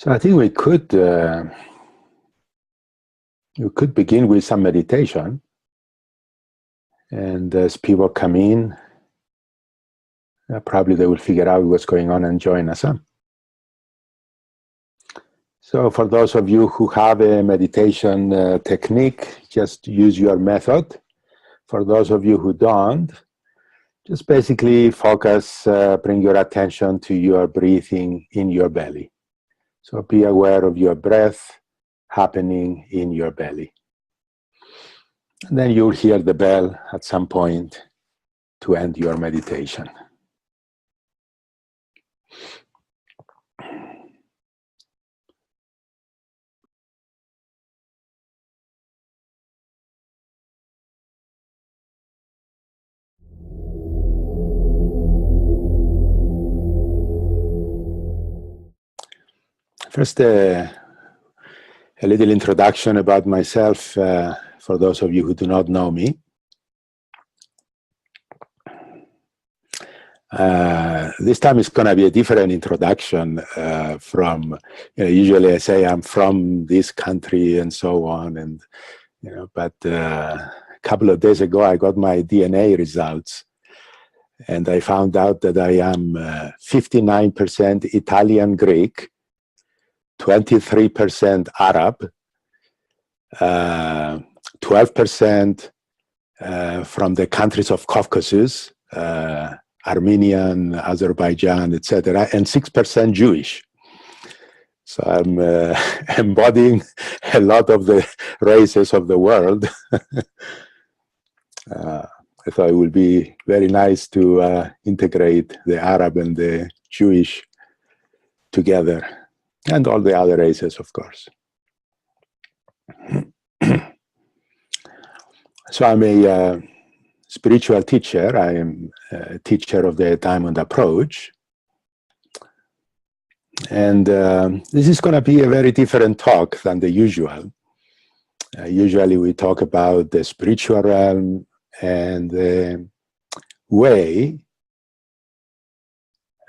So I think we could begin with some meditation, and as people come in, probably they will figure out what's going on and join us on. So for those of you who have a meditation technique, just use your method. For those of you who don't, just basically focus, bring your attention to your breathing in your belly. So be aware of your breath happening in your belly. And then you'll hear the bell at some point to end your meditation. First, a little introduction about myself for those of you who do not know me. This time it's going to be a different introduction from, usually I say I'm from this country and so on, and but a couple of days ago I got my DNA results, and I found out that I am 59% Italian Greek, 23% Arab, 12% from the countries of Caucasus, Armenian, Azerbaijan, etc., and 6% Jewish. So I'm embodying a lot of the races of the world. I thought it would be very nice to integrate the Arab and the Jewish together, and all the other races, of course. So I'm a spiritual teacher. I am a teacher of the Diamond Approach. And this is going to be a very different talk than the usual. Usually we talk about the spiritual realm and the way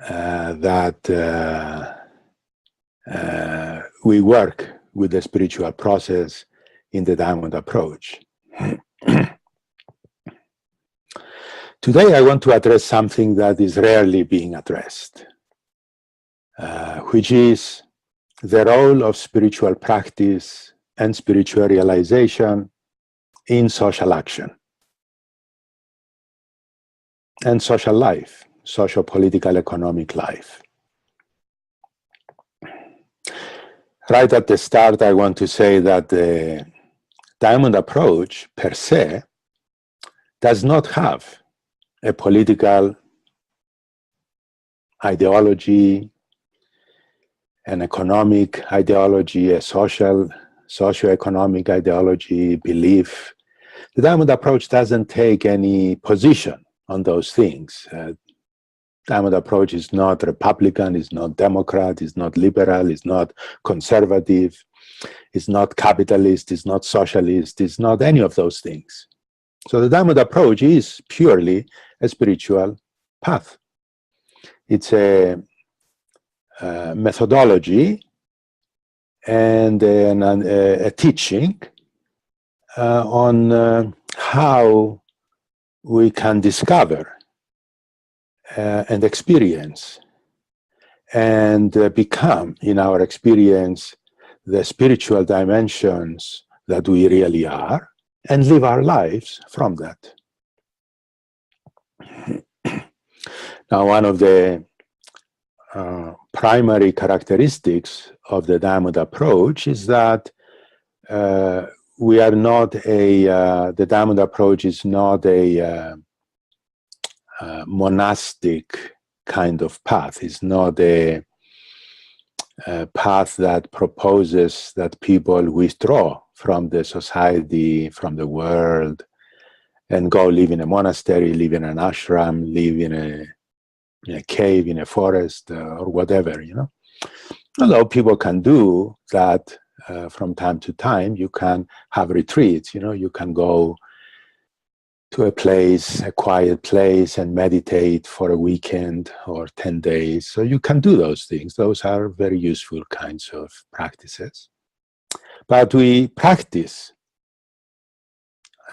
that we work with the spiritual process in the Diamond Approach. Today I want to address something that is rarely being addressed, which is the role of spiritual practice and spiritual realization in social action and social life, social, political, economic life. Right at the start, I want to say that the Diamond Approach per se does not have a political ideology, an economic ideology, a socio-economic ideology, belief. The Diamond Approach doesn't take any position on those things. Diamond Approach is not Republican, is not Democrat, is not liberal, is not conservative, is not capitalist, is not socialist, is not any of those things. So the Diamond Approach is purely a spiritual path. It's a methodology and a teaching on how we can discover and experience and become, in our experience, the spiritual dimensions that we really are, and live our lives from that. Now, one of the primary characteristics of the Diamond Approach is that we are not the Diamond Approach is not a monastic kind of path. It's not a path that proposes that people withdraw from the society, from the world, and go live in a monastery, live in an ashram, live in a cave, in a forest, or whatever, Although people can do that from time to time. You can have retreats, you can go to a place, a quiet place, and meditate for a weekend or 10 days. So you can do those things. Those are very useful kinds of practices. But we practice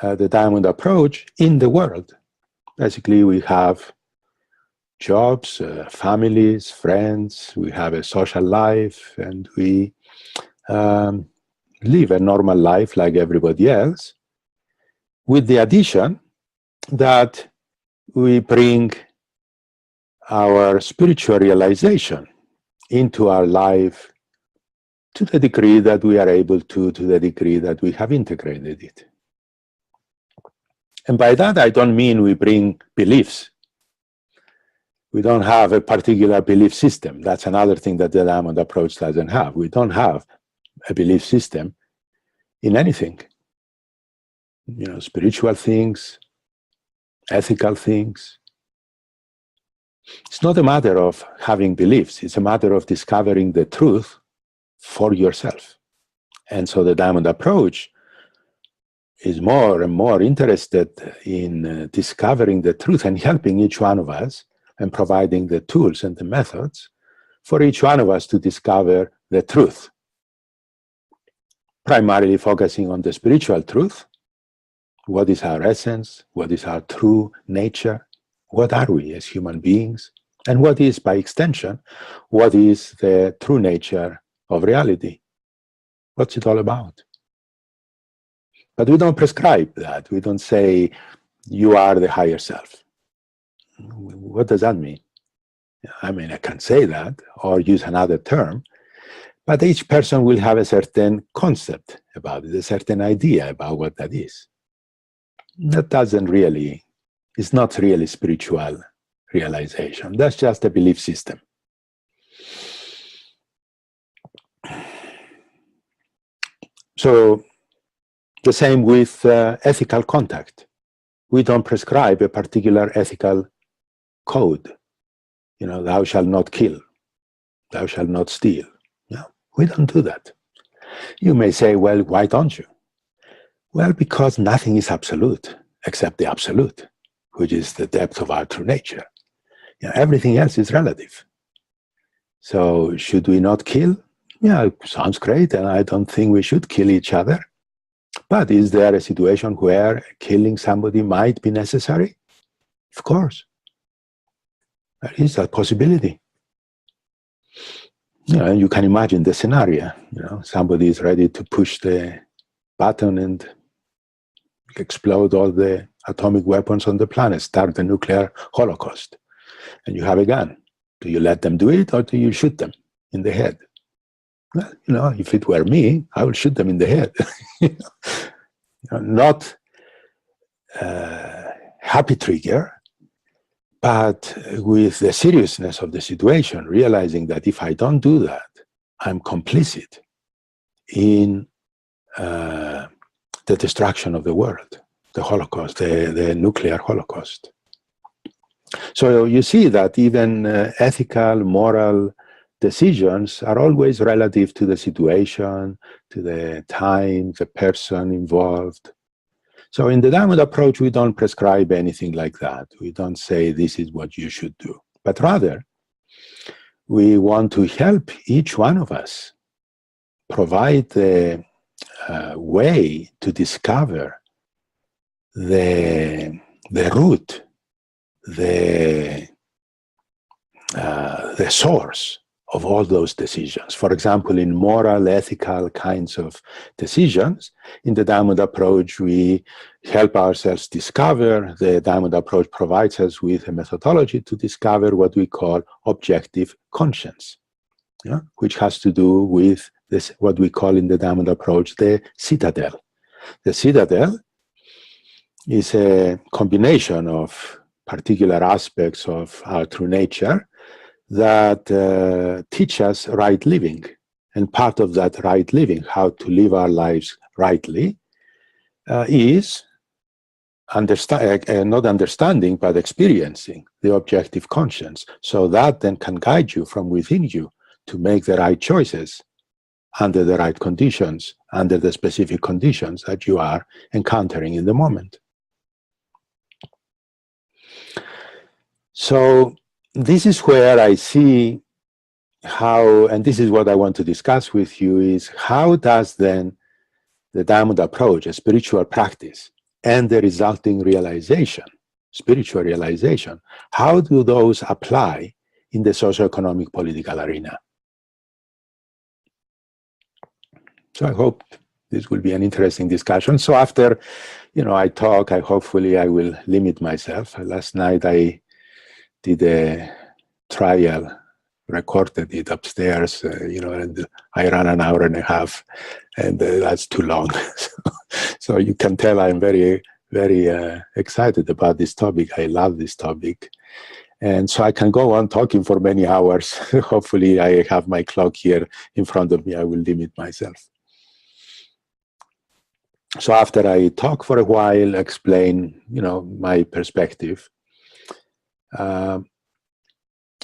the diamond approach in the world. Basically, we have jobs, families, friends, we have a social life, and we live a normal life like everybody else, with the addition that we bring our spiritual realization into our life to the degree that we are able to the degree that we have integrated it. And by that, I don't mean we bring beliefs. We don't have a particular belief system. That's another thing that the diamond approach doesn't have. We don't have a belief system in anything. You know, spiritual things, ethical things. It's not a matter of having beliefs. It's a matter of discovering the truth for yourself. And so the diamond approach is more and more interested in discovering the truth and helping each one of us and providing the tools and the methods for each one of us to discover the truth. Primarily focusing on the spiritual truth. What is our essence? What is our true nature? What are we as human beings? And what is, by extension, what is the true nature of reality? What's it all about? But we don't prescribe that. We don't say, you are the higher self. What does that mean? I mean, I can say that or use another term, but each person will have a certain concept about it, a certain idea about what that is. That doesn't really, it's not really spiritual realization. That's just a belief system. So the same with ethical contact. We don't prescribe a particular ethical code. You know, thou shalt not kill, thou shalt not steal. No, we don't do that. You may say, well, why don't you? Well, because nothing is absolute except the absolute, which is the depth of our true nature. You know, everything else is relative. So should we not kill? Yeah, it sounds great, and I don't think we should kill each other. But is there a situation where killing somebody might be necessary? Of course. There is that possibility. You know, you can imagine the scenario. You know, somebody is ready to push the button and explode all the atomic weapons on the planet, start the nuclear holocaust. And you have a gun. Do you let them do it, or do you shoot them in the head? Well, you know, if it were me, I would shoot them in the head. You know, not happy trigger, but with the seriousness of the situation, realizing that if I don't do that, I'm complicit in the destruction of the world, the Holocaust, the nuclear Holocaust. So you see that even ethical, moral decisions are always relative to the situation, to the time, the person involved. So in the diamond approach, we don't prescribe anything like that. We don't say this is what you should do. But rather, we want to help each one of us provide the way to discover the root, the source of all those decisions. For example, in moral, ethical kinds of decisions, in the diamond approach, we help ourselves discover. The diamond approach provides us with a methodology to discover what we call objective conscience, yeah, which has to do with this, what we call in the diamond approach, the citadel. The citadel is a combination of particular aspects of our true nature that teach us right living. And part of that right living, how to live our lives rightly, is not understanding, but experiencing the objective conscience. So that then can guide you from within you to make the right choices under the right conditions, under the specific conditions that you are encountering in the moment. So this is where I see how, and this is what I want to discuss with you, is how does then the diamond approach, a spiritual practice, and the resulting realization, spiritual realization, how do those apply in the socio-economic political arena? So I hope this will be an interesting discussion. So after, I talk, hopefully I will limit myself. Last night I did a trial, recorded it upstairs, and I ran an hour and a half, and that's too long. So you can tell I'm very, very excited about this topic. I love this topic. And so I can go on talking for many hours. Hopefully I have my clock here in front of me. I will limit myself. So after I talk for a while, explain, my perspective,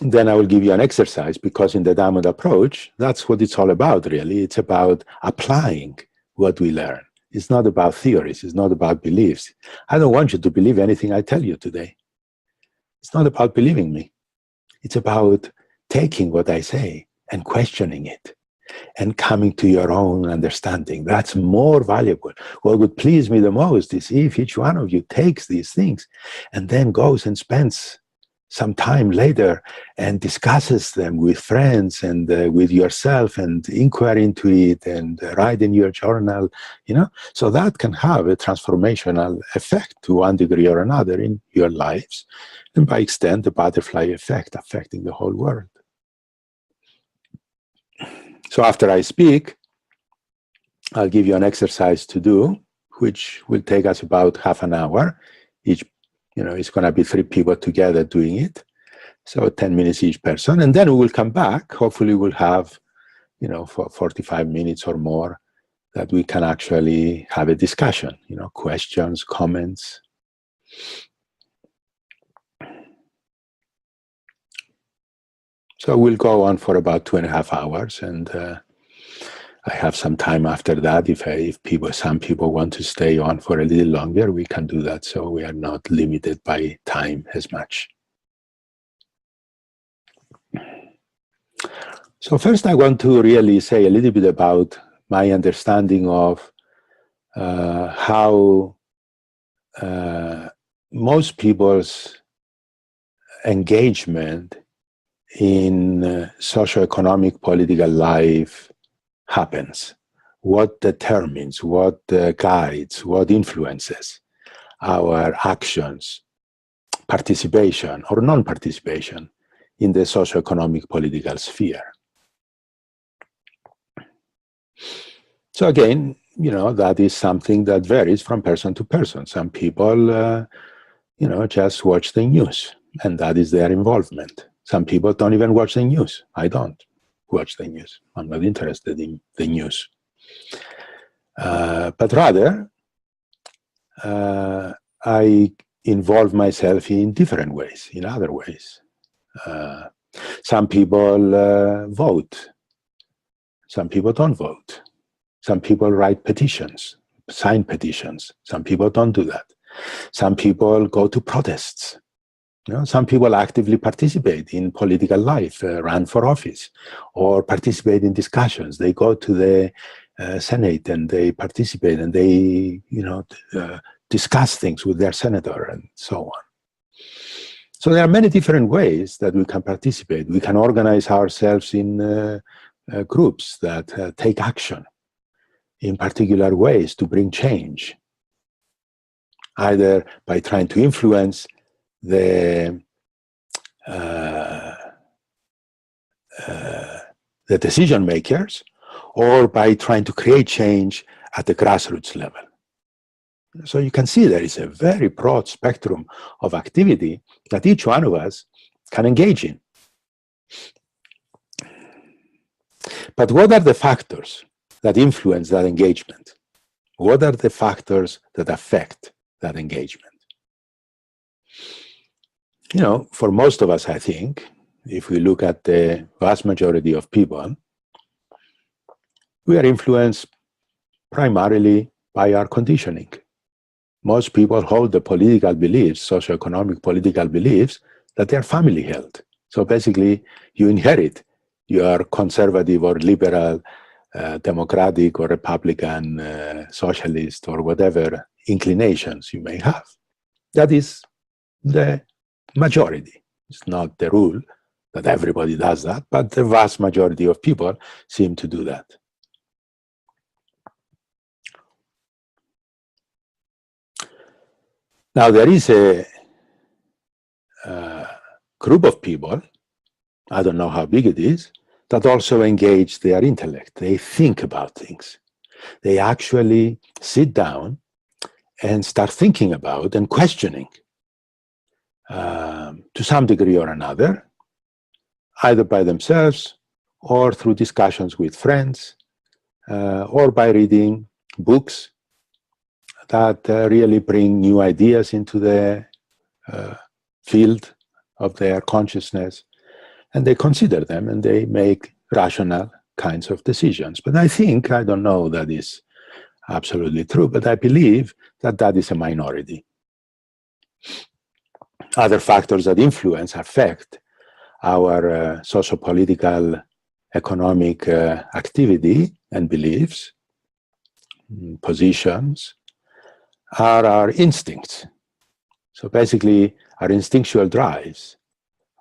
then I will give you an exercise, because in the diamond approach, that's what it's all about, really. It's about applying what we learn. It's not about theories. It's not about beliefs. I don't want you to believe anything I tell you today. It's not about believing me. It's about taking what I say and questioning it and coming to your own understanding. That's more valuable. What would please me the most is if each one of you takes these things and then goes and spends some time later and discusses them with friends and with yourself and inquire into it and write in your journal, so that can have a transformational effect to one degree or another in your lives, and by extent the butterfly effect affecting the whole world. So after I speak, I'll give you an exercise to do, which will take us about half an hour. Each, it's going to be 3 people together doing it. So 10 minutes each person. And then we will come back. Hopefully we'll have, for 45 minutes or more that we can actually have a discussion, questions, comments. So we'll go on for about 2.5 hours, and I have some time after that. If some people want to stay on for a little longer, we can do that. So we are not limited by time as much. So first, I want to really say a little bit about my understanding of how most people's engagement in socio-economic political life happens. What determines, what guides, what influences our actions, participation or non-participation in the socio-economic political sphere. So again, that is something that varies from person to person. Some people, just watch the news, and that is their involvement. Some people don't even watch the news. I don't watch the news. I'm not interested in the news. But rather, I involve myself in different ways, in other ways. Some people vote. Some people don't vote. Some people write petitions, sign petitions. Some people don't do that. Some people go to protests. Some people actively participate in political life, run for office, or participate in discussions. They go to the Senate and they participate and they, discuss things with their senator and so on. So there are many different ways that we can participate. We can organize ourselves in groups that take action in particular ways to bring change, either by trying to influence the decision makers, or by trying to create change at the grassroots level. So you can see there is a very broad spectrum of activity that each one of us can engage in. But what are the factors that influence that engagement? What are the factors that affect that engagement? For most of us, I think, if we look at the vast majority of people, we are influenced primarily by our conditioning. Most people hold the political beliefs, socioeconomic political beliefs, that they are family held. So basically, you inherit your conservative or liberal, democratic or Republican, socialist or whatever inclinations you may have. That is the majority. It's not the rule that everybody does that, but the vast majority of people seem to do that. Now, there is a group of people, I don't know how big it is, that also engage their intellect. They think about things. They actually sit down and start thinking about and questioning to some degree or another, either by themselves or through discussions with friends or by reading books that really bring new ideas into the field of their consciousness, and they consider them and they make rational kinds of decisions. But I think, I don't know that is absolutely true, but I believe that that is a minority. Other factors that influence, affect our socio-political, economic activity and beliefs, positions, are our instincts. So basically, our instinctual drives,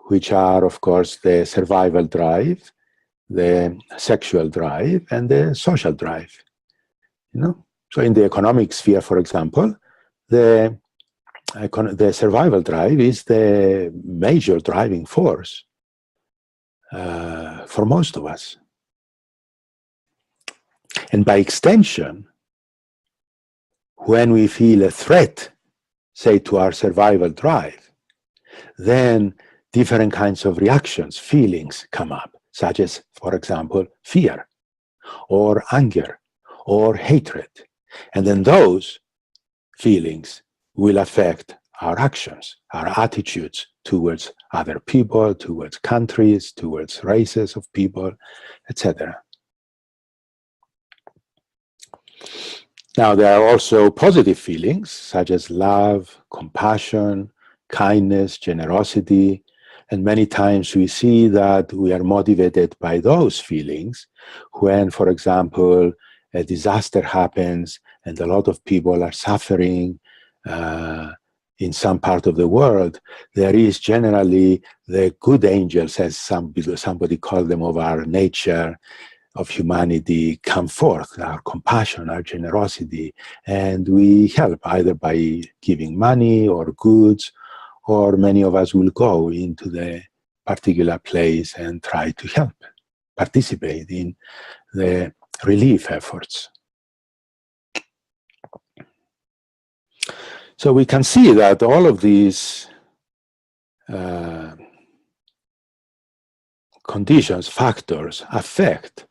which are, of course, the survival drive, the sexual drive, and the social drive. You know, so in the economic sphere, for example, the survival drive is the major driving force for most of us. And by extension, when we feel a threat, say, to our survival drive, then different kinds of reactions, feelings come up, such as, for example, fear, or anger, or hatred. And then those feelings will affect our actions, our attitudes towards other people, towards countries, towards races of people, etc. Now, there are also positive feelings, such as love, compassion, kindness, generosity, and many times we see that we are motivated by those feelings when, for example, a disaster happens and a lot of people are suffering in some part of the world. There is generally the good angels, as somebody called them, of our nature, of humanity, come forth, our compassion, our generosity, and we help either by giving money or goods, or many of us will go into the particular place and try to help, participate in the relief efforts. So we can see that all of these conditions, factors, affect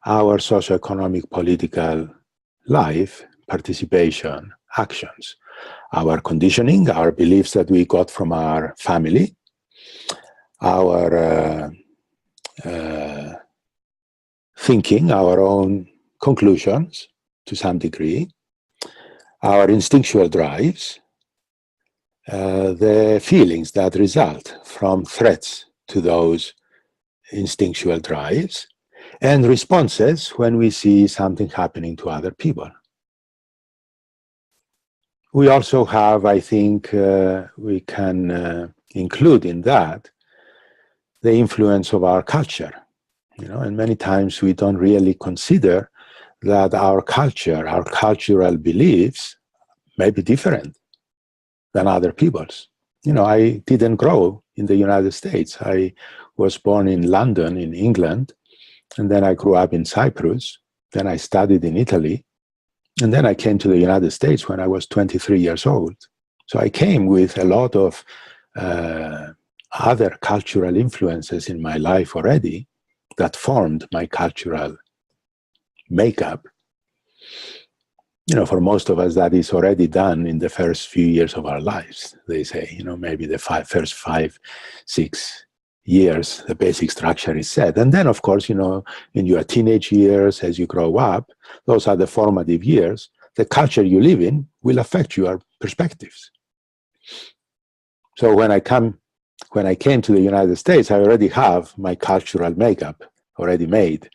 our socioeconomic, political life, participation, actions, our conditioning, our beliefs that we got from our family, our thinking, our own conclusions to some degree, our instinctual drives, the feelings that result from threats to those instinctual drives, and responses when we see something happening to other people. We also have, I think, we can include in that the influence of our culture. You know, and many times we don't really consider that our culture, our cultural beliefs may be different than other people's. You know, I didn't grow in the United States. I was born in London, in England, and then I grew up in Cyprus. Then I studied in Italy. And then I came to the United States when I was 23 years old. So I came with a lot of other cultural influences in my life already that formed my cultural makeup. You know, for most of us, that is already done in the first few years of our lives. They say, you know, maybe the first 5, 6 years, the basic structure is set. And then, of course, you know, in your teenage years, as you grow up, those are the formative years. The culture you live in will affect your perspectives. So when I come when I came to the United States, I already have my cultural makeup already made.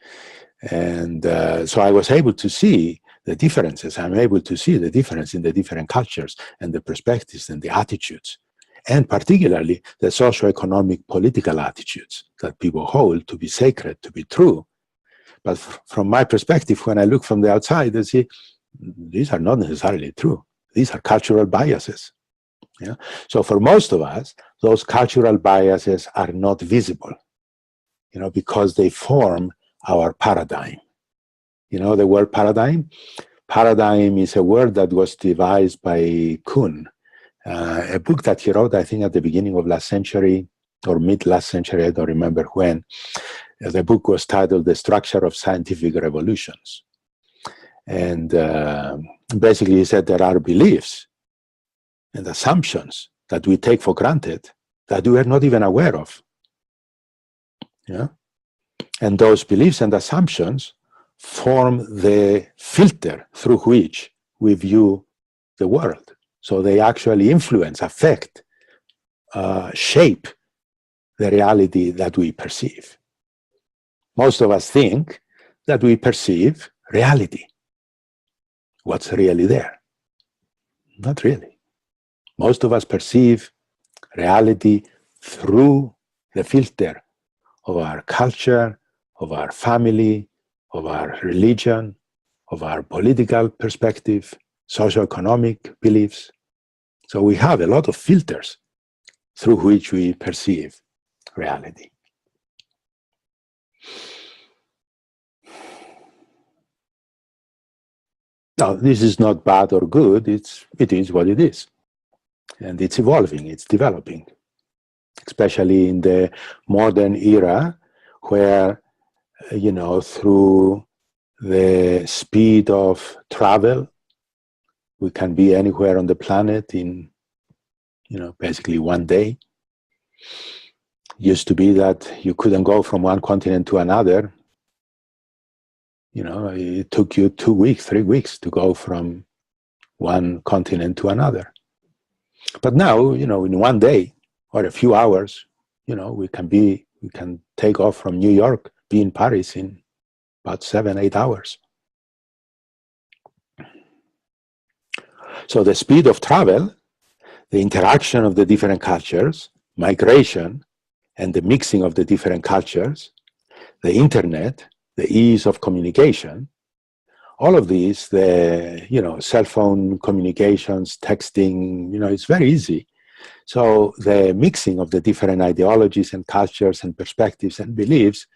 And so I was able to see the differences. I'm able to see the difference in the different cultures and the perspectives and the attitudes, and particularly the socio-economic political attitudes that people hold to be sacred, to be true. But from my perspective, when I look from the outside, I see these are not necessarily true. These are cultural biases. Yeah? So for most of us, those cultural biases are not visible, because they form our paradigm. The word paradigm? Paradigm is a word that was devised by Kuhn, a book that he wrote, I think, at the beginning of last century or mid last century, I don't remember when. The book was titled The Structure of Scientific Revolutions. And basically he said there are beliefs and assumptions that we take for granted that we are not even aware of. Yeah? And those beliefs and assumptions form the filter through which we view the world. So they actually influence, affect, shape the reality that we perceive. Most of us think that we perceive reality. What's really there? Not really. Most of us perceive reality through the filter of our culture, of our family, of our religion, of our political perspective, socioeconomic beliefs. So we have a lot of filters through which we perceive reality. Now, this is not bad or good, it is what it is. And it's evolving, it's developing, especially in the modern era where, through the speed of travel, we can be anywhere on the planet in, basically one day. Used to be that you couldn't go from one continent to another. It took you 2 weeks, 3 weeks to go from one continent to another. But now, in one day or a few hours, we can take off from New York, be in Paris in about 7-8 hours. So the speed of travel, the interaction of the different cultures, migration, and the mixing of the different cultures, the internet, the ease of communication, all of these, the cell phone communications, texting, it's very easy. So the mixing of the different ideologies and cultures and perspectives and beliefs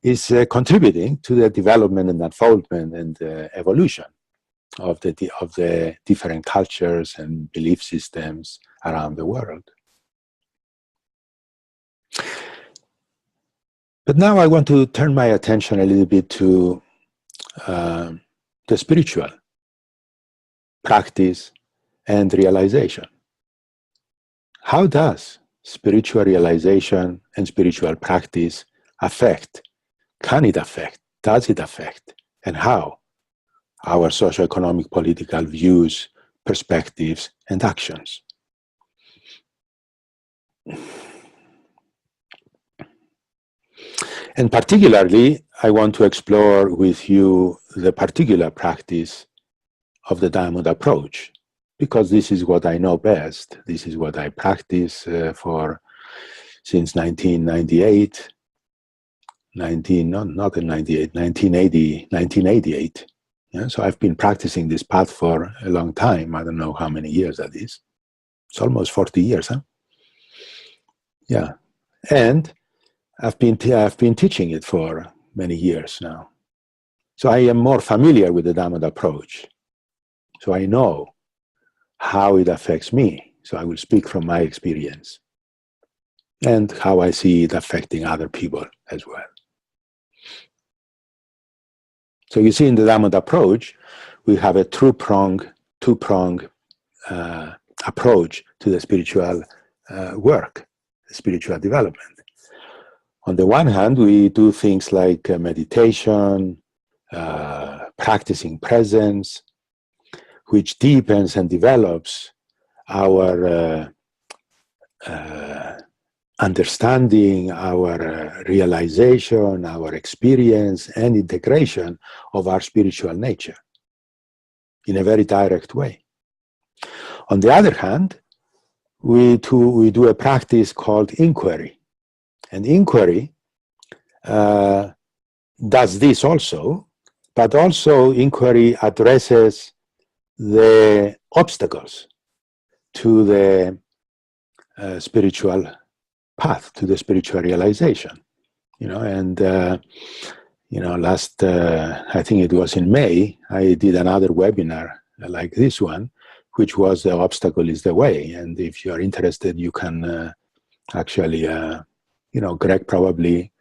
is contributing to the development and unfoldment and evolution of the different cultures and belief systems around the world. But now I want to turn my attention a little bit to the spiritual practice and realization. How does spiritual realization and spiritual practice affect? Can it affect? Does it affect? And how? Our socioeconomic political views, perspectives, and actions. And particularly, I want to explore with you the particular practice of the diamond approach, because this is what I know best. This is what I practice since 1998, 1988. Yeah, so I've been practicing this path for a long time. I don't know how many years that is. It's almost 40 years, huh? Yeah, and I've been teaching it for many years now. So I am more familiar with the diamond approach. So I know how it affects me. So I will speak from my experience and how I see it affecting other people as well. So you see, in the diamond approach, we have a two-prong approach to the spiritual work, the spiritual development. On the one hand, we do things like meditation, practicing presence, which deepens and develops our understanding, our realization, our experience, and integration of our spiritual nature in a very direct way. On the other hand, we do a practice called inquiry. And inquiry does this also, but also inquiry addresses the obstacles to the spiritual path, to the spiritual realization. And last, I think it was in May, I did another webinar like this one, which was the obstacle is the way. And if you're interested, you can actually, Greg probably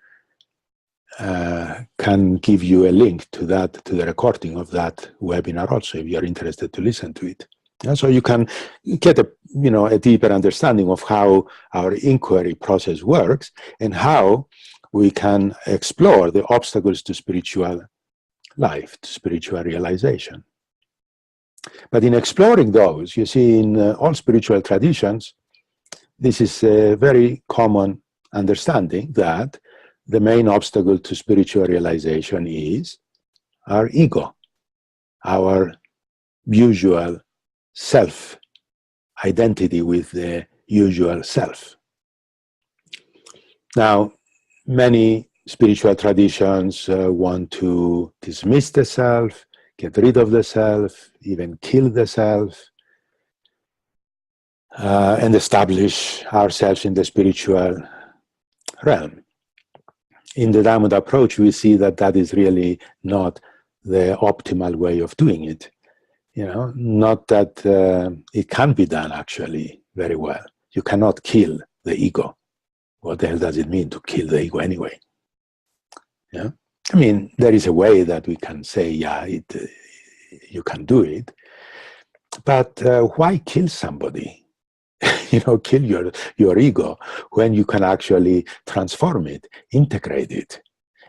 can give you a link to that, to the recording of that webinar also, if you're interested to listen to it. And so you can get a deeper understanding of how our inquiry process works and how we can explore the obstacles to spiritual life, to spiritual realization. But in exploring those, you see, in all spiritual traditions, this is a very common understanding that the main obstacle to spiritual realization is our ego, our usual self, identity with the usual self. Now, many spiritual traditions want to dismiss the self, get rid of the self, even kill the self, and establish ourselves in the spiritual realm. In the Diamond approach, we see that that is really not the optimal way of doing it. Not that it can be done actually very well. You cannot kill the ego. What the hell does it mean to kill the ego anyway? Yeah, I mean, there is a way that we can say, yeah, you can do it, but why kill somebody? Kill your ego when you can actually transform it, integrate it,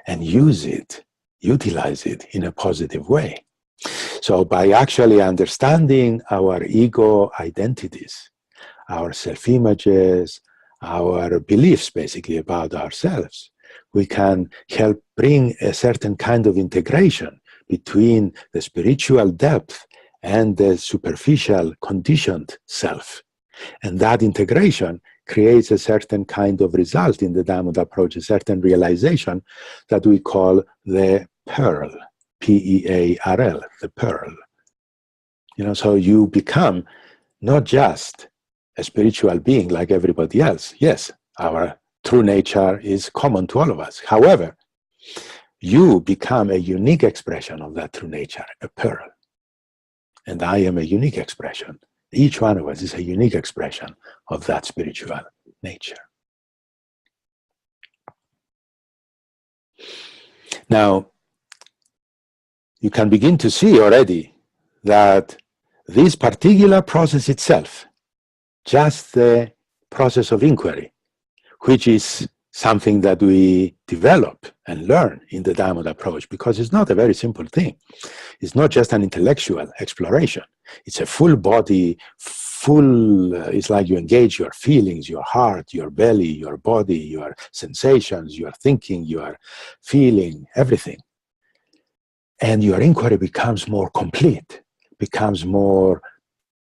and use it, utilize it in a positive way. So by actually understanding our ego identities, our self-images, our beliefs basically about ourselves, we can help bring a certain kind of integration between the spiritual depth and the superficial conditioned self. And that integration creates a certain kind of result in the Diamond approach, a certain realization that we call the pearl, P-E-A-R-L, the pearl. So you become not just a spiritual being like everybody else. Yes, our true nature is common to all of us. However, you become a unique expression of that true nature, a pearl. And I am a unique expression. Each one of us is a unique expression of that spiritual nature. Now, you can begin to see already that this particular process itself, just the process of inquiry, which is something that we develop and learn in the Diamond approach, because it's not a very simple thing. It's not just an intellectual exploration. It's a full body, it's like you engage your feelings, your heart, your belly, your body, your sensations, your thinking, your feeling, everything. And your inquiry becomes more complete, becomes more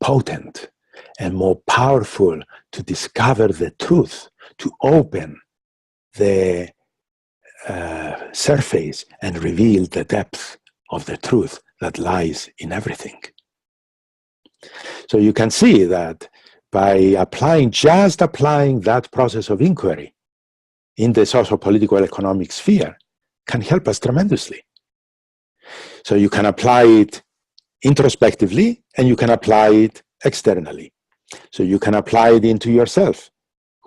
potent and more powerful to discover the truth, to open the surface and reveal the depth of the truth that lies in everything. So you can see that by just applying that process of inquiry in the socio-political economic sphere can help us tremendously. So you can apply it introspectively and you can apply it externally. So you can apply it into yourself.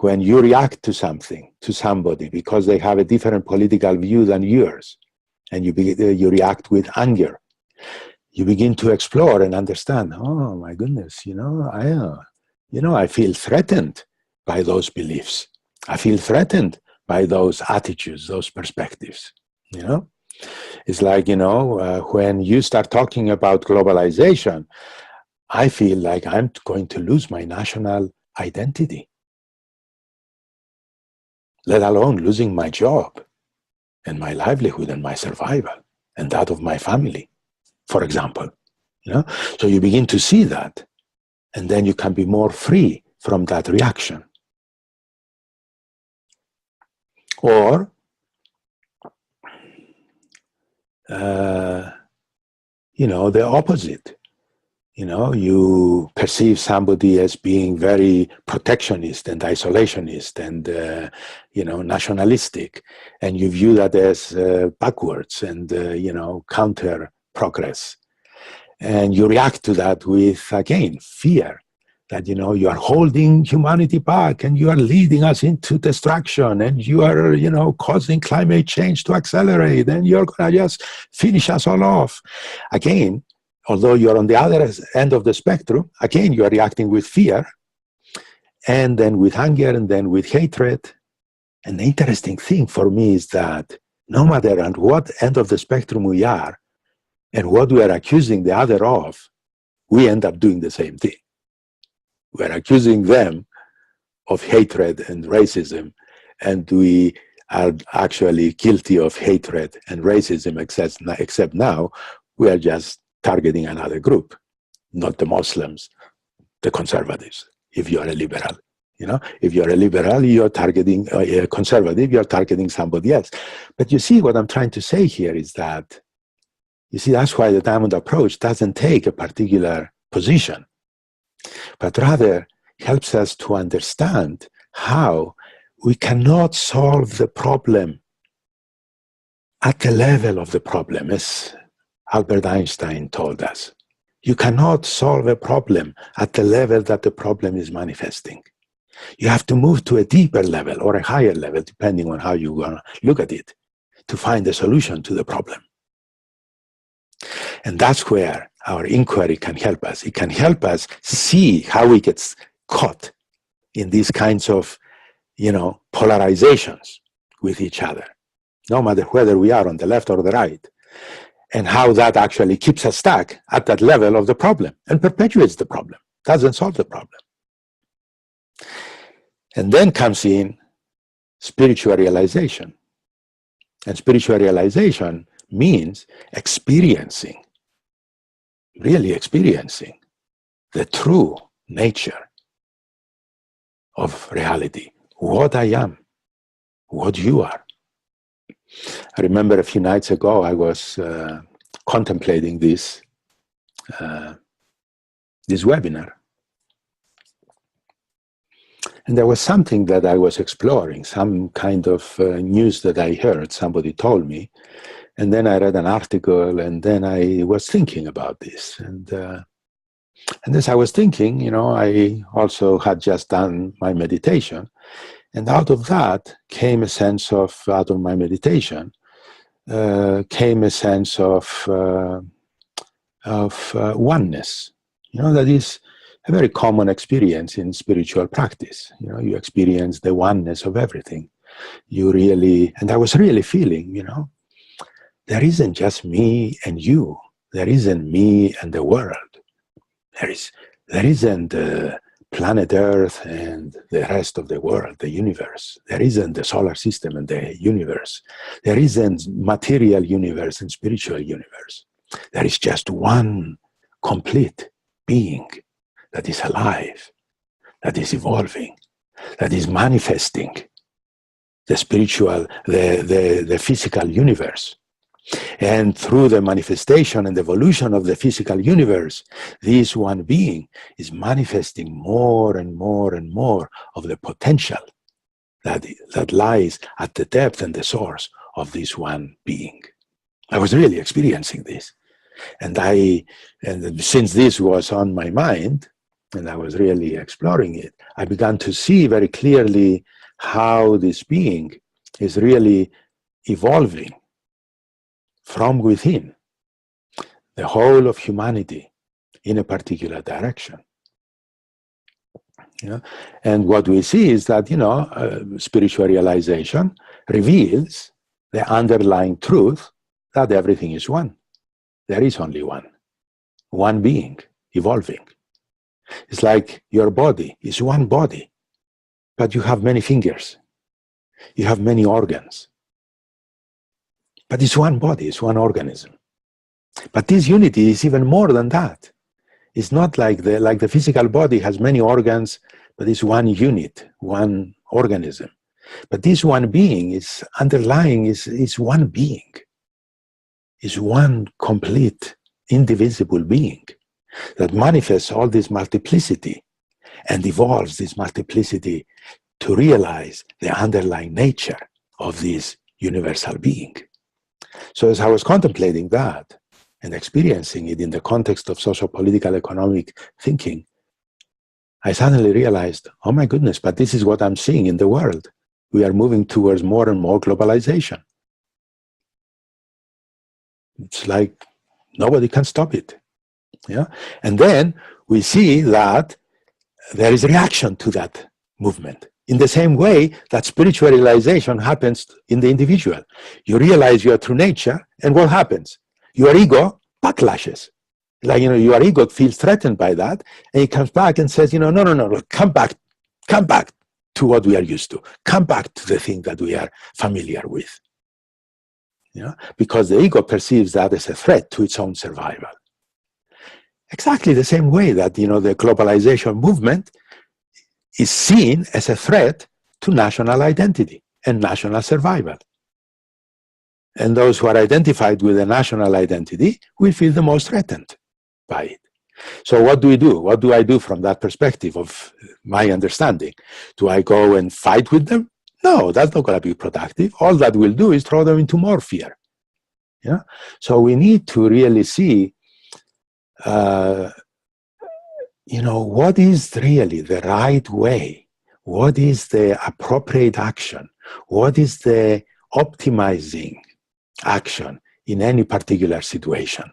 When you react to something, to somebody, because they have a different political view than yours, and you react with anger, you begin to explore and understand, oh my goodness, I feel threatened by those beliefs. I feel threatened by those attitudes, those perspectives, It's like, when you start talking about globalization, I feel like I'm going to lose my national identity. let alone losing my job and my livelihood and my survival and that of my family, for example. So you begin to see that, and then you can be more free from that reaction. Or the opposite. You perceive somebody as being very protectionist and isolationist and nationalistic, and you view that as backwards and counter progress. And you react to that with, again, fear that you are holding humanity back and you are leading us into destruction and you are causing climate change to accelerate and you're gonna just finish us all off. Again, although you're on the other end of the spectrum, again you are reacting with fear and then with anger and then with hatred. And the interesting thing for me is that no matter at what end of the spectrum we are and what we are accusing the other of, we end up doing the same thing. We're accusing them of hatred and racism, and we are actually guilty of hatred and racism, except now we are just targeting another group, not the Muslims, the conservatives, if you're a liberal. If you're a liberal, you're targeting a conservative, you're targeting somebody else. But you see, what I'm trying to say here is that, that's why the diamond approach doesn't take a particular position, but rather helps us to understand how we cannot solve the problem at the level of the problem, as Albert Einstein told us. You cannot solve a problem at the level that the problem is manifesting. You have to move to a deeper level or a higher level, depending on how you want to look at it, to find a solution to the problem. And that's where our inquiry can help us. It can help us see how we get caught in these kinds of, polarizations with each other, no matter whether we are on the left or the right, and how that actually keeps us stuck at that level of the problem and perpetuates the problem, doesn't solve the problem. And then comes in spiritual realization. And spiritual realization means experiencing, really experiencing the true nature of reality, what I am, what you are. I remember a few nights ago I was contemplating this webinar. And there was something that I was exploring, some kind of news that I heard, somebody told me. And then I read an article, and then I was thinking about this. And as I was thinking, I also had just done my meditation. And out of that came a sense of, out of my meditation, came a sense of oneness. That is a very common experience in spiritual practice. You experience the oneness of everything. You really, and I was really feeling, there isn't just me and you. There isn't me and the world. There isn't planet Earth and the rest of the world, the universe. There isn't the solar system and the universe. There isn't material universe and spiritual universe. There is just one complete being that is alive, that is evolving, that is manifesting the spiritual, the physical universe. And through the manifestation and evolution of the physical universe, this one being is manifesting more and more and more of the potential that lies at the depth and the source of this one being. I was really experiencing this. And since this was on my mind, and I was really exploring it, I began to see very clearly how this being is really evolving from within the whole of humanity in a particular direction. And what we see is that, spiritual realization reveals the underlying truth that everything is one. There is only one being evolving. It's like your body is one body, but you have many fingers. You have many organs. But it's one body, it's one organism. But this unity is even more than that. It's not like the physical body has many organs, but it's one unit, one organism. But this one being is underlying, is one being. Is one complete, indivisible being that manifests all this multiplicity and evolves this multiplicity to realize the underlying nature of this universal being. So as I was contemplating that and experiencing it in the context of socio-political economic thinking, I suddenly realized, oh my goodness, but this is what I'm seeing in the world. We are moving towards more and more globalization. It's like nobody can stop it. Yeah? And then we see that there is reaction to that movement. In the same way that spiritual realization happens in the individual. You realize your true nature, and what happens? Your ego backlashes. Like, your ego feels threatened by that, and it comes back and says, no, come back to what we are used to. Come back to the thing that we are familiar with. Because the ego perceives that as a threat to its own survival. Exactly the same way that, the globalization movement is seen as a threat to national identity and national survival. And those who are identified with a national identity will feel the most threatened by it. So what do we do? What do I do from that perspective of my understanding? Do I go and fight with them? No, that's not going to be productive. All that will do is throw them into more fear. Yeah? So we need to really see what is really the right way? What is the appropriate action? What is the optimizing action in any particular situation?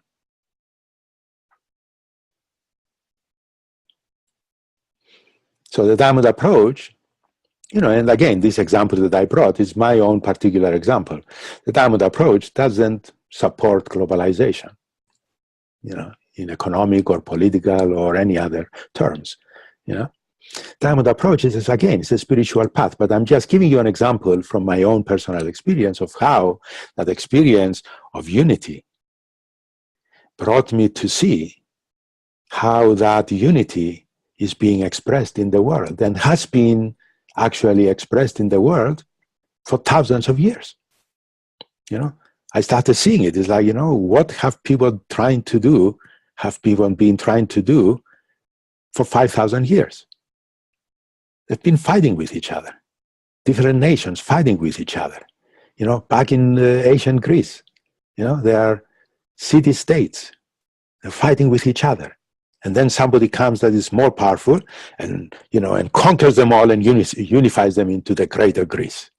So the Diamond approach, and again, this example that I brought is my own particular example. The Diamond approach doesn't support globalization, in economic or political or any other terms. Diamond approach is, again, it's a spiritual path, but I'm just giving you an example from my own personal experience of how that experience of unity brought me to see how that unity is being expressed in the world and has been actually expressed in the world for thousands of years. I started seeing it. It's like, what have people been trying to do for 5,000 years? They've been fighting with each other. Different nations fighting with each other. Back in ancient Greece, there are city-states. They're fighting with each other. And then somebody comes that is more powerful and, and conquers them all and unifies them into the greater Greece.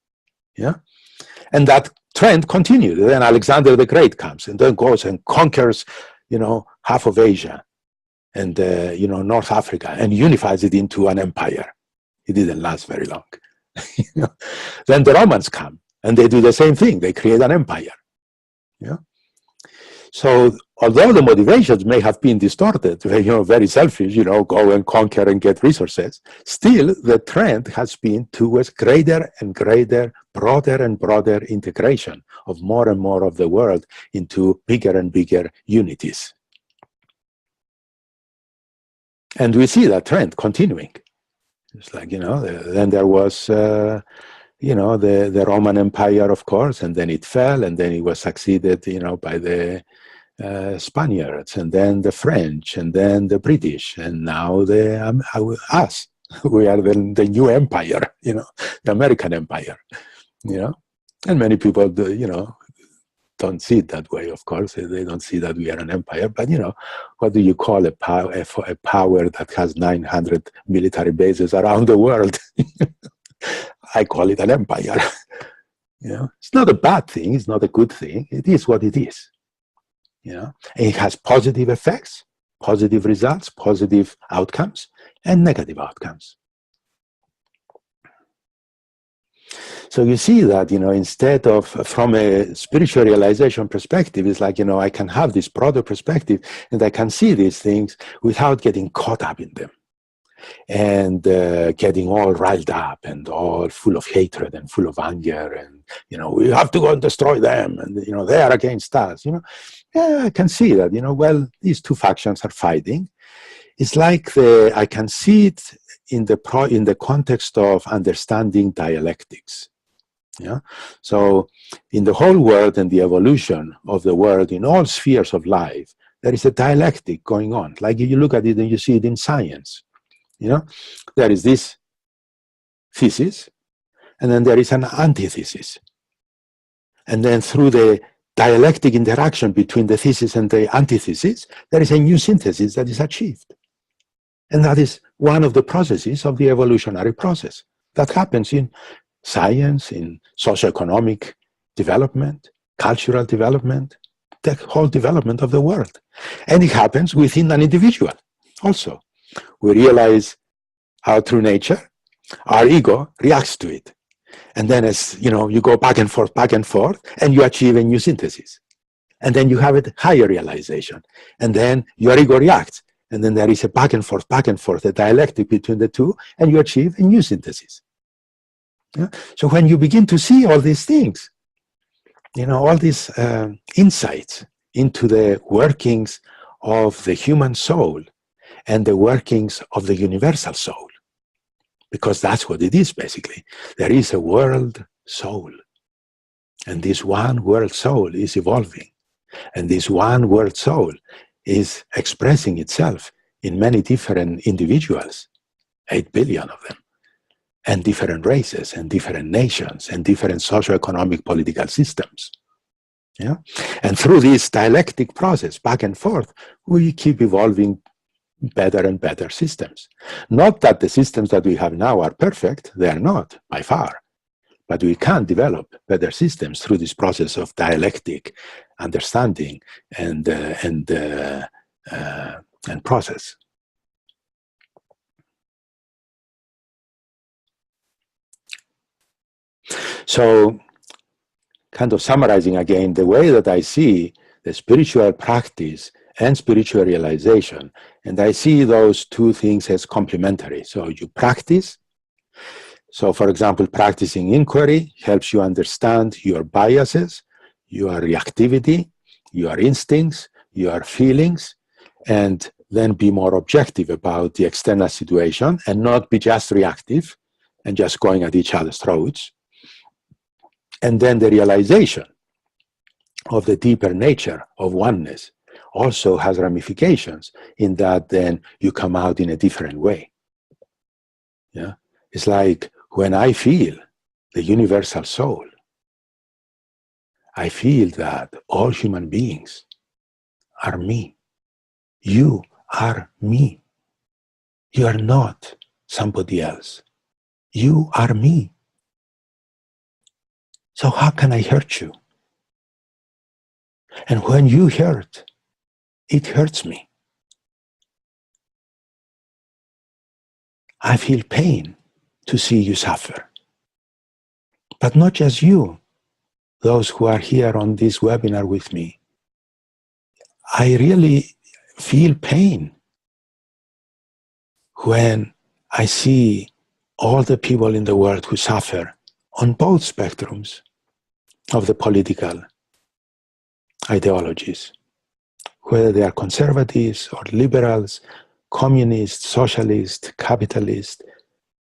Yeah? And that trend continued. Then Alexander the Great comes and then goes and conquers, half of Asia and, North Africa and unifies it into an empire. It didn't last very long. Then the Romans come and they do the same thing. They create an empire. Yeah. So although the motivations may have been distorted, very selfish, go and conquer and get resources, still the trend has been towards greater and greater, broader and broader integration of more and more of the world into bigger and bigger unities. And we see that trend continuing. It's like, then there was, the Roman Empire, of course, and then it fell, and then it was succeeded, by the Spaniards, and then the French, and then the British, and now us. We are the new empire, the American empire, And many people, don't see it that way, of course. They don't see that we are an empire. But, what do you call a power that has 900 military bases around the world? I call it an empire. It's not a bad thing. It's not a good thing. It is what it is. And it has positive effects, positive results, positive outcomes, and negative outcomes. So you see that, instead of from a spiritual realization perspective, it's like, I can have this broader perspective and I can see these things without getting caught up in them. and getting all riled up and all full of hatred and full of anger, and we have to go and destroy them, and they are against us. Yeah, I can see that. Well, these two factions are fighting. It's like I can see it in the context of understanding dialectics. Yeah. So in the whole world and the evolution of the world in all spheres of life, there is a dialectic going on. Like you look at it and you see it in science. There is this thesis, and then there is an antithesis. And then through the dialectic interaction between the thesis and the antithesis, there is a new synthesis that is achieved. And that is one of the processes of the evolutionary process that happens in science, in socioeconomic development, cultural development, the whole development of the world. And it happens within an individual also. We realize our true nature, our ego reacts to it. And then as you go back and forth, and you achieve a new synthesis. And then you have a higher realization. And then your ego reacts. And then there is a back and forth, a dialectic between the two, and you achieve a new synthesis. Yeah? So when you begin to see all these things, all these insights into the workings of the human soul and the workings of the universal soul, because that's what it is basically. There is a world soul, and this one world soul is evolving, and this one world soul is expressing itself in many different individuals, 8 billion of them, and different races and different nations and different socioeconomic political systems. Yeah? And through this dialectic process, back and forth, we keep evolving better and better systems. Not that the systems that we have now are perfect, they are not, by far. But we can develop better systems through this process of dialectic understanding and process. So, kind of summarizing again, the way that I see the spiritual practice and spiritual realization, and I see those two things as complementary. So you practice. So for example, practicing inquiry helps you understand your biases, your reactivity, your instincts, your feelings, and then be more objective about the external situation and not be just reactive and just going at each other's throats. And then the realization of the deeper nature of oneness also has ramifications in that then you come out in a different way. Yeah, it's like when I feel the universal soul, I feel that all human beings are me. You are me. You are not somebody else. You are me. So how can I hurt you? And when you hurt, it hurts me. I feel pain to see you suffer. But not just you, those who are here on this webinar with me. I really feel pain when I see all the people in the world who suffer on both spectrums of the political ideologies, whether they are conservatives or liberals, communists, socialists, capitalists.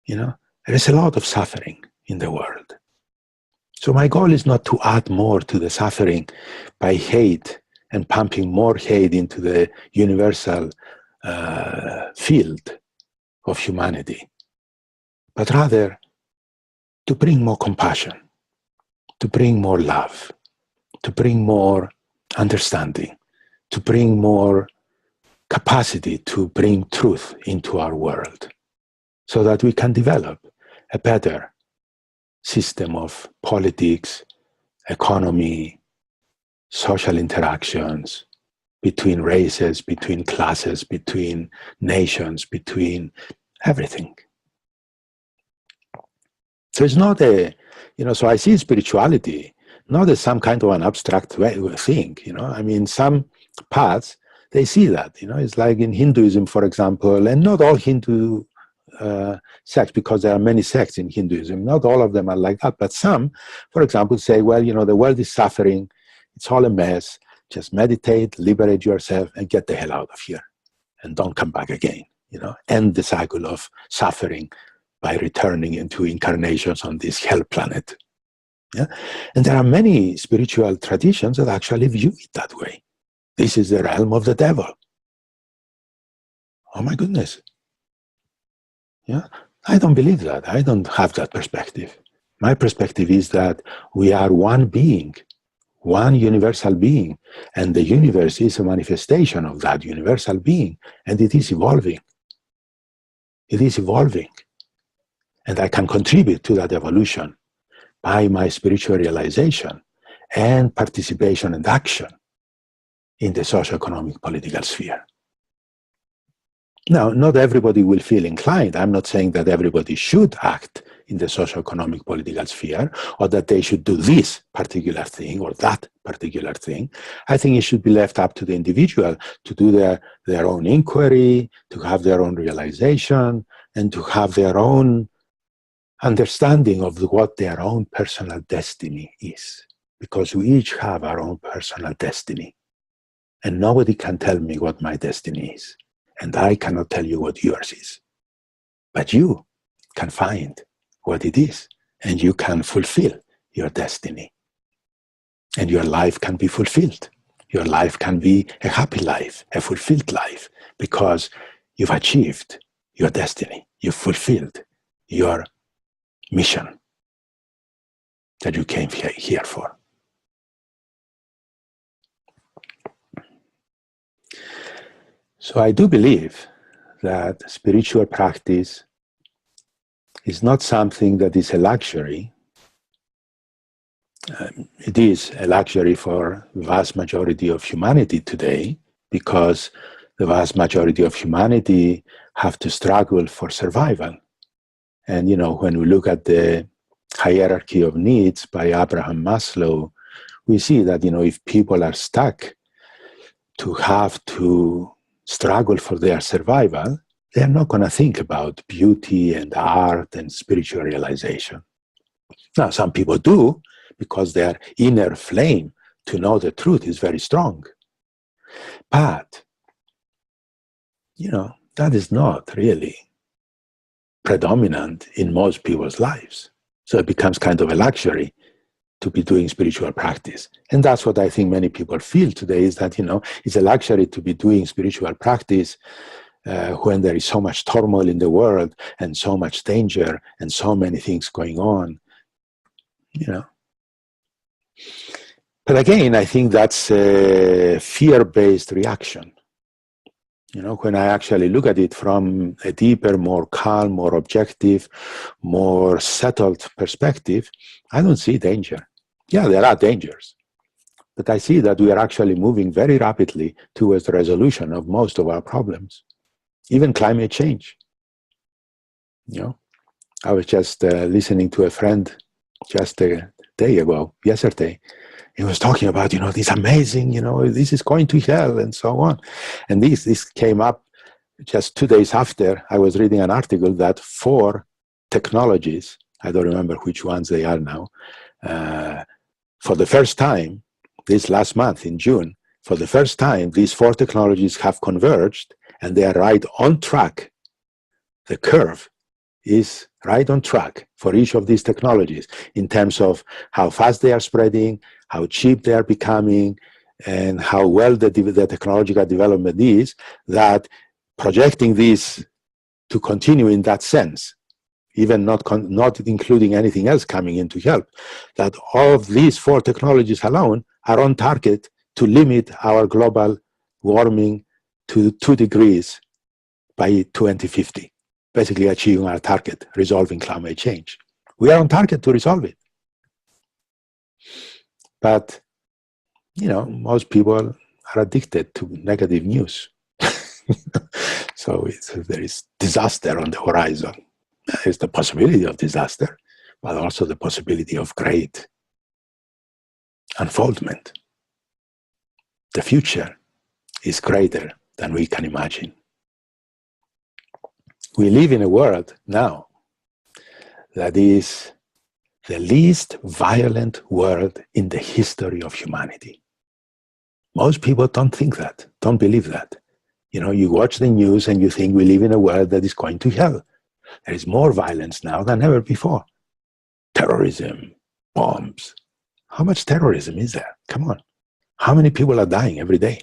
There is a lot of suffering in the world. So my goal is not to add more to the suffering by hate and pumping more hate into the universal field of humanity, but rather to bring more compassion, to bring more love, to bring more understanding, to bring more capacity to bring truth into our world so that we can develop a better system of politics, economy, social interactions between races, between classes, between nations, between everything. So it's not so I see spirituality not as some kind of an abstract thing, I mean, some paths, they see that, it's like in Hinduism, for example, and not all Hindu sects, because there are many sects in Hinduism. Not all of them are like that, but some, for example, say, well, the world is suffering, it's all a mess, just meditate, liberate yourself, and get the hell out of here, and don't come back again. End the cycle of suffering by returning into incarnations on this hell planet. Yeah? And there are many spiritual traditions that actually view it that way. This is the realm of the devil. Oh my goodness. Yeah, I don't believe that. I don't have that perspective. My perspective is that we are one being, one universal being, and the universe is a manifestation of that universal being, and it is evolving. It is evolving. And I can contribute to that evolution by my spiritual realization and participation and action in the socio-economic political sphere. Now, not everybody will feel inclined. I'm not saying that everybody should act in the socio-economic political sphere, or that they should do this particular thing or that particular thing. I think it should be left up to the individual to do their own inquiry, to have their own realization, and to have their own understanding of what their own personal destiny is. Because we each have our own personal destiny. And nobody can tell me what my destiny is. And I cannot tell you what yours is. But you can find what it is, and you can fulfill your destiny. And your life can be fulfilled. Your life can be a happy life, a fulfilled life, because you've achieved your destiny. You've fulfilled your mission that you came here for. So I do believe that spiritual practice is not something that is a luxury. It is a luxury for the vast majority of humanity today, because the vast majority of humanity have to struggle for survival. And when we look at the hierarchy of needs by Abraham Maslow, we see that if people are stuck to have to struggle for their survival, they're not going to think about beauty and art and spiritual realization. Now, some people do, because their inner flame to know the truth is very strong. But, that is not really predominant in most people's lives. So it becomes kind of a luxury to be doing spiritual practice. And that's what I think many people feel today, is that, it's a luxury to be doing spiritual practice when there is so much turmoil in the world and so much danger and so many things going on, But again, I think that's a fear-based reaction. When I actually look at it from a deeper, more calm, more objective, more settled perspective, I don't see danger. Yeah, there are dangers, but I see that we are actually moving very rapidly towards the resolution of most of our problems, even climate change. I was just listening to a friend just a day ago, yesterday. He was talking about, this amazing, this is going to hell and so on. And this came up just 2 days after I was reading an article that 4 technologies, I don't remember which ones they are now, for the first time, this last month in June, for the first time, these 4 technologies have converged, and they are right on track. The curve is right on track for each of these technologies in terms of how fast they are spreading, how cheap they are becoming, and how well the technological development is, that projecting this to continue in that sense, even not including anything else coming in to help, that all of these 4 technologies alone are on target to limit our global warming to 2 degrees by 2050, basically achieving our target, resolving climate change. We are on target to resolve it. But, most people are addicted to negative news. So there is disaster on the horizon. There's the possibility of disaster, but also the possibility of great unfoldment. The future is greater than we can imagine. We live in a world now that is the least violent world in the history of humanity. Most people don't think that, don't believe that. You know, you watch the news and you think we live in a world that is going to hell. There is more violence now than ever before. Terrorism, bombs. How much terrorism is there? Come on. How many people are dying every day?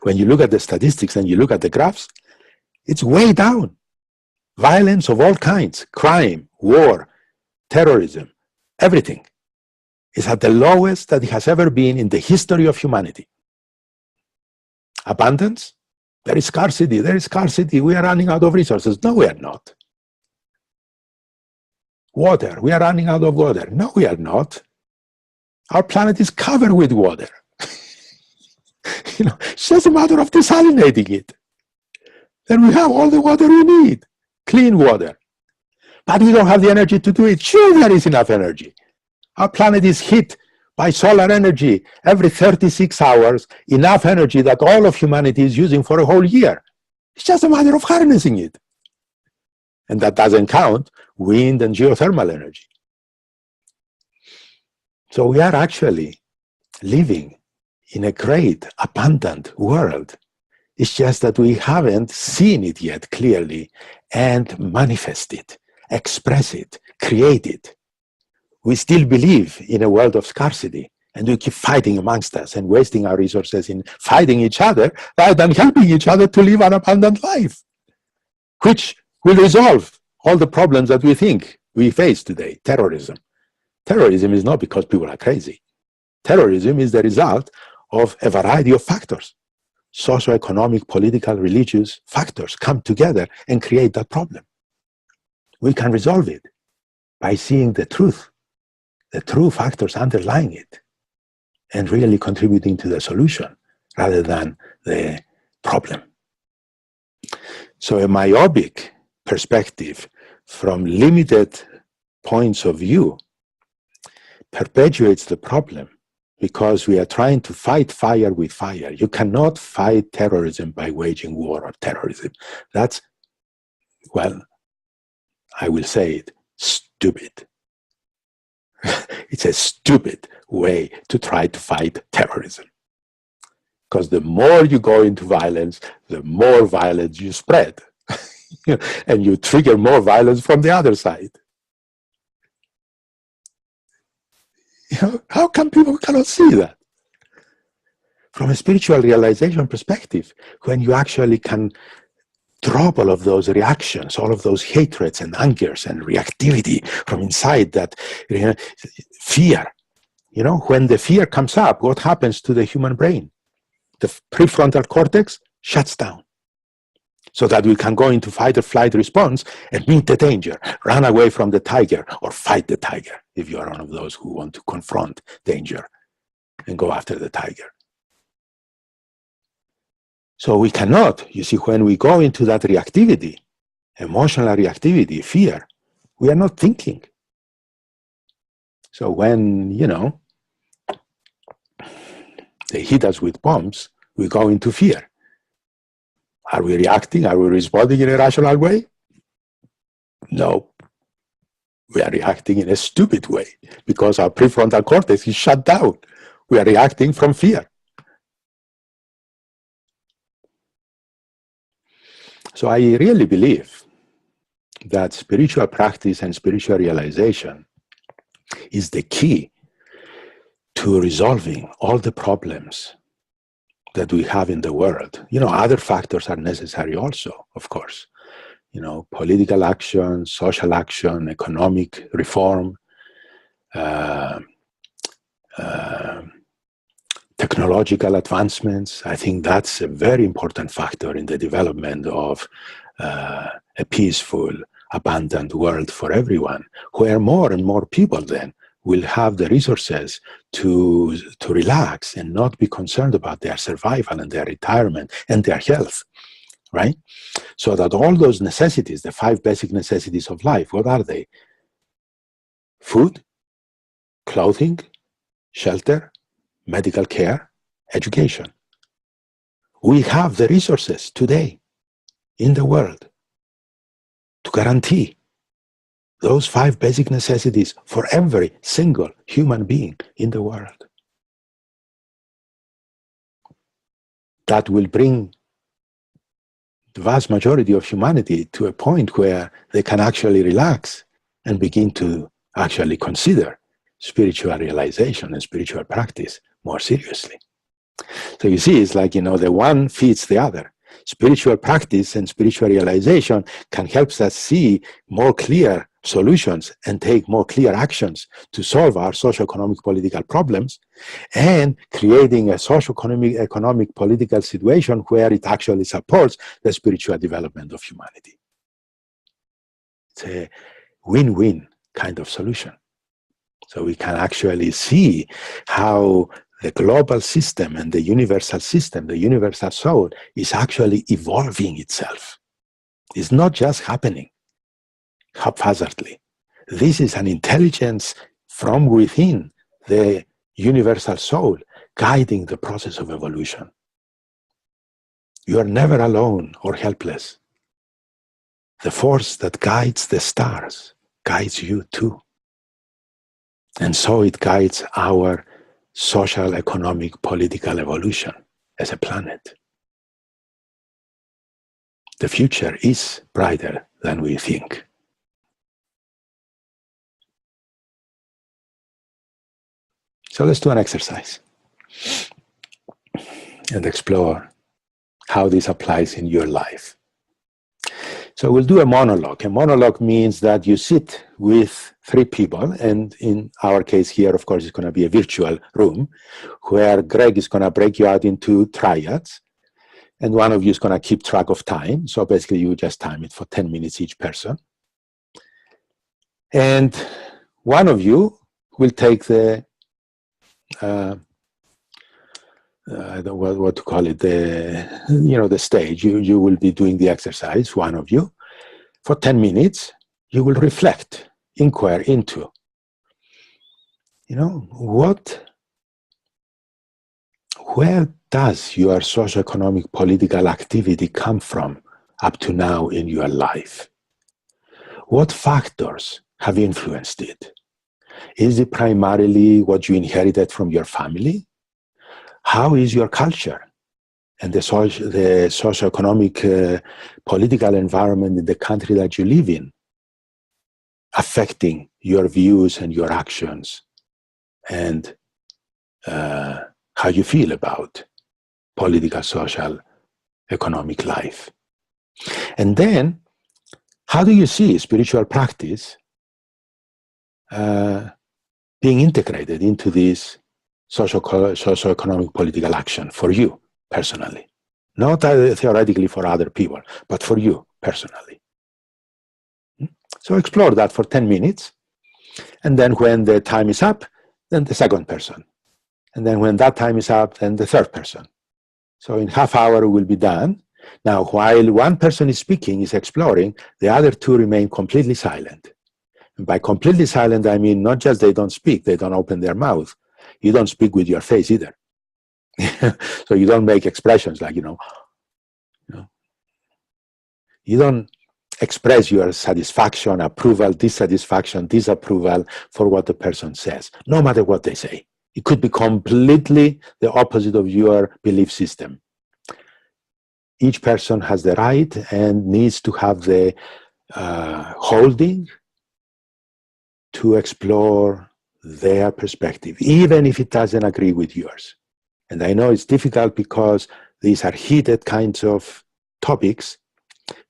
When you look at the statistics and you look at the graphs, it's way down. Violence of all kinds, crime, war, terrorism, everything is at the lowest that it has ever been in the history of humanity. Abundance? There is scarcity, there is scarcity. We are running out of resources. No, we are not. Water, we are running out of water. No, we are not. Our planet is covered with water. You know, it's just a matter of desalinating it. Then we have all the water we need, clean water. But we don't have the energy to do it. Sure, there is enough energy. Our planet is hit by solar energy every 36 hours, enough energy that all of humanity is using for a whole year. It's just a matter of harnessing it. And that doesn't count wind and geothermal energy. So we are actually living in a great, abundant world. It's just that we haven't seen it yet clearly and manifest it, express it, create it. We still believe in a world of scarcity, and we keep fighting amongst us and wasting our resources in fighting each other rather than helping each other to live an abundant life, which will resolve all the problems that we think we face today. Terrorism. Terrorism is not because people are crazy. Terrorism is the result of a variety of factors. Socioeconomic, political, religious factors come together and create that problem. We can resolve it by seeing the true factors underlying it, and really contributing to the solution rather than the problem. So a myopic perspective from limited points of view perpetuates the problem, because we are trying to fight fire with fire. You cannot fight terrorism by waging war on terrorism. That's, well, I will say it, stupid. It's a stupid way to try to fight terrorism. Because the more you go into violence, the more violence you spread. And you trigger more violence from the other side. You know, how come people cannot see that? From a spiritual realization perspective, when you actually can drop all of those reactions, all of those hatreds and angers and reactivity from inside, that, you know, fear. You know, when the fear comes up, what happens to the human brain? The prefrontal cortex shuts down, so that we can go into fight or flight response and meet the danger, run away from the tiger, or fight the tiger, if you are one of those who want to confront danger and go after the tiger. So we cannot, you see, when we go into that reactivity, emotional reactivity, fear, we are not thinking. So when, you know, they hit us with bombs, we go into fear. Are we reacting? Are we responding in a rational way? No. We are reacting in a stupid way, because our prefrontal cortex is shut down. We are reacting from fear. So I really believe that spiritual practice and spiritual realization is the key to resolving all the problems that we have in the world. You know, other factors are necessary also, of course. You know, political action, social action, economic reform, technological advancements. I think that's a very important factor in the development of a peaceful, abundant world for everyone, where more and more people then will have the resources to relax and not be concerned about their survival and their retirement and their health, right? So that all those necessities, the 5 basic necessities of life, what are they? Food, clothing, shelter, medical care, education. We have the resources today in the world to guarantee those 5 basic necessities for every single human being in the world. That will bring the vast majority of humanity to a point where they can actually relax and begin to actually consider spiritual realization and spiritual practice more seriously. So you see, it's like, the one feeds the other. Spiritual practice and spiritual realization can help us see more clear solutions and take more clear actions to solve our socio-economic political problems, and creating a socio-economic political situation where it actually supports the spiritual development of humanity. It's a win-win kind of solution. So we can actually see how the global system and the universal system, the universal soul, is actually evolving itself. It's not just happening haphazardly. This is an intelligence from within the universal soul guiding the process of evolution. You are never alone or helpless. The force that guides the stars guides you too. And so it guides our social, economic, political evolution as a planet. The future is brighter than we think. So let's do an exercise and explore how this applies in your life. So we'll do a monologue. A monologue means that you sit with 3 people, and in our case here, of course, it's going to be a virtual room where Greg is going to break you out into triads, and one of you is going to keep track of time. So basically, you just time it for 10 minutes each person. And one of you will take the I don't know what to call it, the stage. You will be doing the exercise, one of you. For 10 minutes, you will reflect, inquire into, where does your socioeconomic political activity come from up to now in your life? What factors have influenced it? Is it primarily what you inherited from your family? How is your culture and the socioeconomic political environment in the country that you live in affecting your views and your actions and how you feel about political, social, economic life? And then, how do you see spiritual practice being integrated into this socioeconomic political action for you personally? Not theoretically for other people, but for you personally. So explore that for 10 minutes. And then when the time is up, then the second person. And then when that time is up, then the third person. So in half hour, we'll be done. Now, while one person is speaking, is exploring, the other 2 remain completely silent. And by completely silent, I mean not just they don't speak, they don't open their mouth. You don't speak with your face either. So you don't make expressions like, you don't express your satisfaction, approval, dissatisfaction, disapproval for what the person says, no matter what they say. It could be completely the opposite of your belief system. Each person has the right and needs to have the holding to explore their perspective, even if it doesn't agree with yours. And I know it's difficult because these are heated kinds of topics,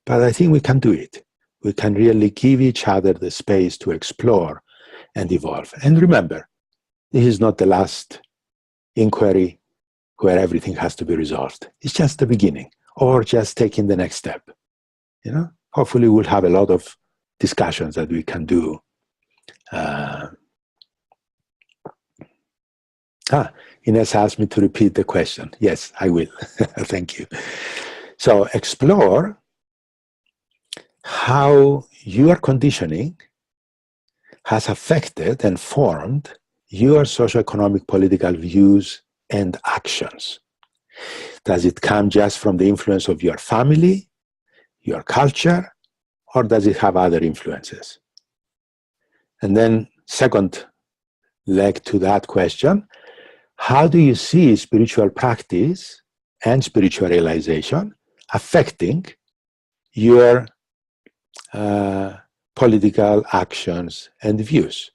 but I think we can do it. We can really give each other the space to explore and evolve. And remember, this is not the last inquiry where everything has to be resolved. It's just the beginning, or just taking the next step. Hopefully we'll have a lot of discussions that we can do. Ines asked me to repeat the question. Yes, I will. Thank you. So explore how your conditioning has affected and formed your socioeconomic political views and actions. Does it come just from the influence of your family, your culture, or does it have other influences? And then second leg to that question, how do you see spiritual practice and spiritual realization affecting your political actions and views?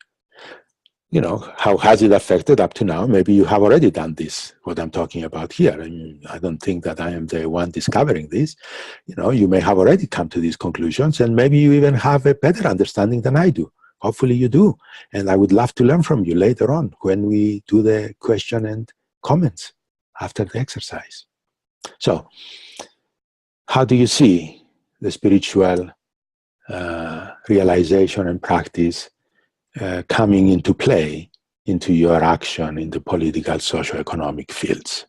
You know, how has it affected up to now? Maybe you have already done this, what I'm talking about here. I mean, I don't think that I am the one discovering this. You know, you may have already come to these conclusions, and maybe you even have a better understanding than I do. Hopefully you do. And I would love to learn from you later on when we do the question and comments after the exercise. So, how do you see the spiritual realization and practice coming into play into your action in the political, socio-economic fields?